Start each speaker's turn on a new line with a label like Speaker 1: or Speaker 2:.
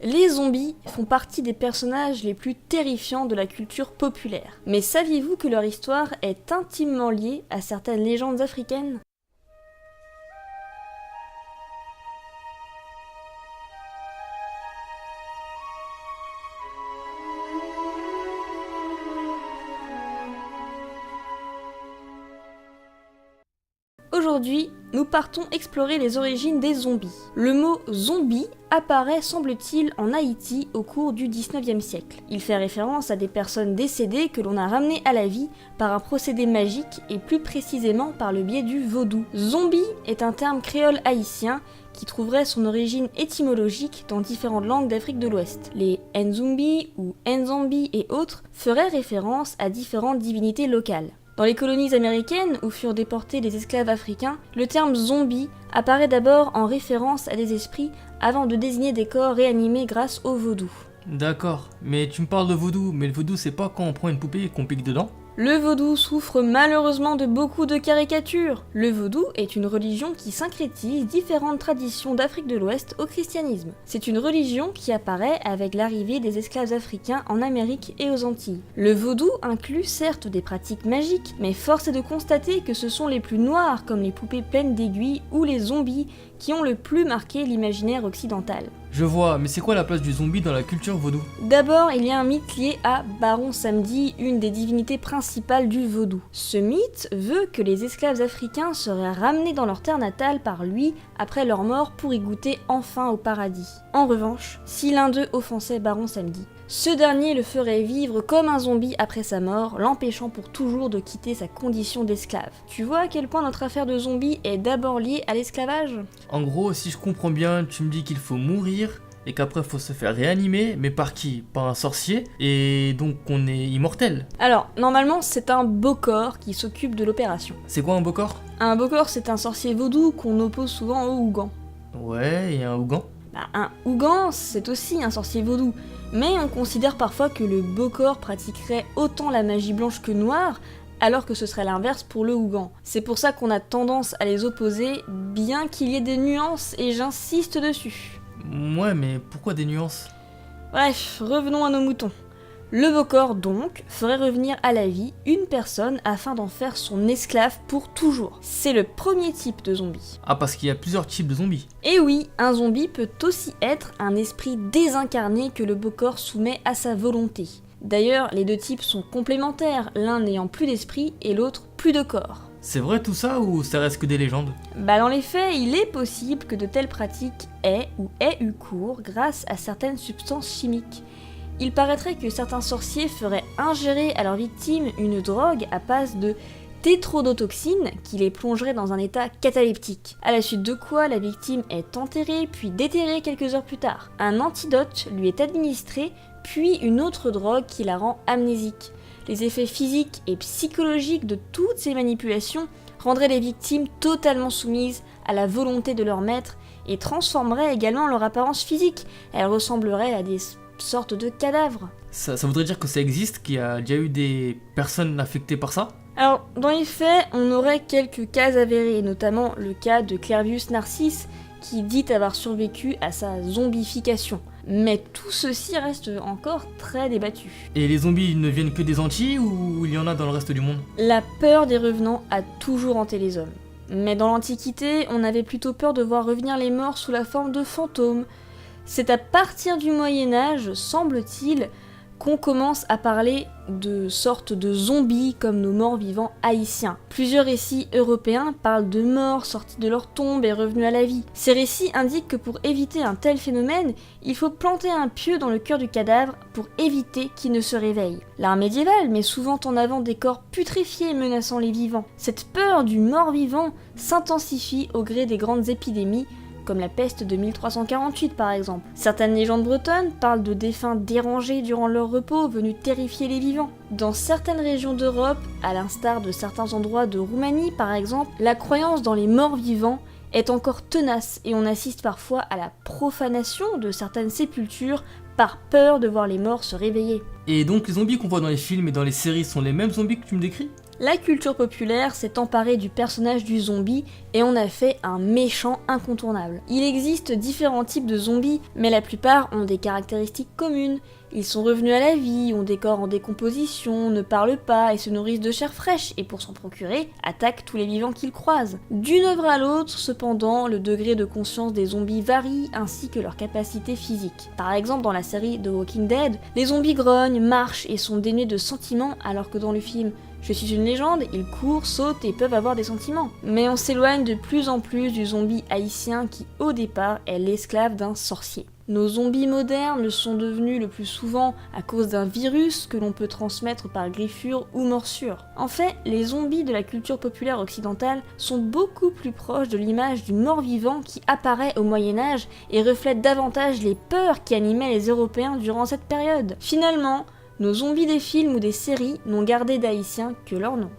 Speaker 1: Les zombies font partie des personnages les plus terrifiants de la culture populaire. Mais saviez-vous que leur histoire est intimement liée à certaines légendes africaines ? Aujourd'hui, nous partons explorer les origines des zombies. Le mot zombie apparaît, semble-t-il, en Haïti au cours du 19e siècle. Il fait référence à des personnes décédées que l'on a ramenées à la vie par un procédé magique et plus précisément par le biais du vaudou. Zombie est un terme créole haïtien qui trouverait son origine étymologique dans différentes langues d'Afrique de l'Ouest. Les Nzumbi ou Nzambi et autres feraient référence à différentes divinités locales. Dans les colonies américaines où furent déportés les esclaves africains, le terme zombie apparaît d'abord en référence à des esprits avant de désigner des corps réanimés grâce au vaudou.
Speaker 2: D'accord, mais tu me parles de vaudou, mais le vaudou c'est pas quand on prend une poupée et qu'on pique dedans ?
Speaker 1: Le vaudou souffre malheureusement de beaucoup de caricatures. Le vaudou est une religion qui syncrétise différentes traditions d'Afrique de l'Ouest au christianisme. C'est une religion qui apparaît avec l'arrivée des esclaves africains en Amérique et aux Antilles. Le vaudou inclut certes des pratiques magiques, mais force est de constater que ce sont les plus noirs comme les poupées pleines d'aiguilles ou les zombies qui ont le plus marqué l'imaginaire occidental.
Speaker 2: Je vois, mais c'est quoi la place du zombie dans la culture vaudou ?
Speaker 1: D'abord, il y a un mythe lié à Baron Samedi, une des divinités principales du vaudou. Ce mythe veut que les esclaves africains seraient ramenés dans leur terre natale par lui après leur mort pour y goûter enfin au paradis. En revanche, si l'un d'eux offensait Baron Samedi, ce dernier le ferait vivre comme un zombie après sa mort, l'empêchant pour toujours de quitter sa condition d'esclave. Tu vois à quel point notre affaire de zombie est d'abord liée à l'esclavage ?
Speaker 2: En gros, si je comprends bien, tu me dis qu'il faut mourir et qu'après faut se faire réanimer, mais par qui ? Par un sorcier, et donc on est immortel.
Speaker 1: Alors, normalement, c'est un bokor qui s'occupe de l'opération.
Speaker 2: C'est quoi un bokor ?
Speaker 1: Un bokor, c'est un sorcier vaudou qu'on oppose souvent au Ougan.
Speaker 2: Ouais, et un ougan ?
Speaker 1: Un Ougan, c'est aussi un sorcier vaudou, mais on considère parfois que le bokor pratiquerait autant la magie blanche que noire, alors que ce serait l'inverse pour le Ougan. C'est pour ça qu'on a tendance à les opposer, bien qu'il y ait des nuances, et j'insiste dessus.
Speaker 2: Ouais, mais pourquoi des nuances ?
Speaker 1: Bref, revenons à nos moutons. Le bokor, donc, ferait revenir à la vie une personne afin d'en faire son esclave pour toujours. C'est le premier type de zombie.
Speaker 2: Ah, parce qu'il y a plusieurs types de zombies.
Speaker 1: Et oui, un zombie peut aussi être un esprit désincarné que le bokor soumet à sa volonté. D'ailleurs, les deux types sont complémentaires, l'un n'ayant plus d'esprit et l'autre plus de corps.
Speaker 2: C'est vrai tout ça ou ça reste que des légendes ?
Speaker 1: Dans les faits, il est possible que de telles pratiques aient eu cours grâce à certaines substances chimiques. Il paraîtrait que certains sorciers feraient ingérer à leurs victimes une drogue à base de tétrodotoxine qui les plongerait dans un état cataleptique. À la suite de quoi la victime est enterrée puis déterrée quelques heures plus tard. Un antidote lui est administré puis une autre drogue qui la rend amnésique. Les effets physiques et psychologiques de toutes ces manipulations rendraient les victimes totalement soumises à la volonté de leur maître et transformeraient également leur apparence physique. Elles ressembleraient à des sortes de cadavres.
Speaker 2: Ça voudrait dire que ça existe, qu'il y a déjà eu des personnes affectées par ça ?
Speaker 1: Alors, dans les faits, on aurait quelques cas avérés, notamment le cas de Clervius Narcisse, qui dit avoir survécu à sa zombification. Mais tout ceci reste encore très débattu.
Speaker 2: Et les zombies ne viennent que des Antilles ou il y en a dans le reste du monde ?
Speaker 1: La peur des revenants a toujours hanté les hommes. Mais dans l'Antiquité, on avait plutôt peur de voir revenir les morts sous la forme de fantômes. C'est à partir du Moyen-Âge, semble-t-il, qu'on commence à parler de sortes de zombies comme nos morts vivants haïtiens. Plusieurs récits européens parlent de morts sortis de leur tombe et revenus à la vie. Ces récits indiquent que pour éviter un tel phénomène, il faut planter un pieu dans le cœur du cadavre pour éviter qu'il ne se réveille. L'art médiéval met souvent en avant des corps putréfiés menaçant les vivants. Cette peur du mort-vivant s'intensifie au gré des grandes épidémies, comme la peste de 1348 par exemple. Certaines légendes bretonnes parlent de défunts dérangés durant leur repos venus terrifier les vivants. Dans certaines régions d'Europe, à l'instar de certains endroits de Roumanie par exemple, la croyance dans les morts vivants est encore tenace et on assiste parfois à la profanation de certaines sépultures par peur de voir les morts se réveiller.
Speaker 2: Et donc les zombies qu'on voit dans les films et dans les séries sont les mêmes zombies que tu me décris ?
Speaker 1: La culture populaire s'est emparée du personnage du zombie et on a fait un méchant incontournable. Il existe différents types de zombies, mais la plupart ont des caractéristiques communes. Ils sont revenus à la vie, ont des corps en décomposition, ne parlent pas et se nourrissent de chair fraîche, et pour s'en procurer, attaquent tous les vivants qu'ils croisent. D'une œuvre à l'autre, cependant, le degré de conscience des zombies varie, ainsi que leur capacité physique. Par exemple, dans la série The Walking Dead, les zombies grognent, marchent et sont dénués de sentiments, alors que dans le film Je suis une légende, ils courent, sautent et peuvent avoir des sentiments. Mais on s'éloigne de plus en plus du zombie haïtien qui, au départ, est l'esclave d'un sorcier. Nos zombies modernes le sont devenus le plus souvent à cause d'un virus que l'on peut transmettre par griffure ou morsure. En fait, les zombies de la culture populaire occidentale sont beaucoup plus proches de l'image du mort-vivant qui apparaît au Moyen-Âge et reflète davantage les peurs qui animaient les Européens durant cette période. Finalement, nos zombies des films ou des séries n'ont gardé d'haïtiens que leur nom.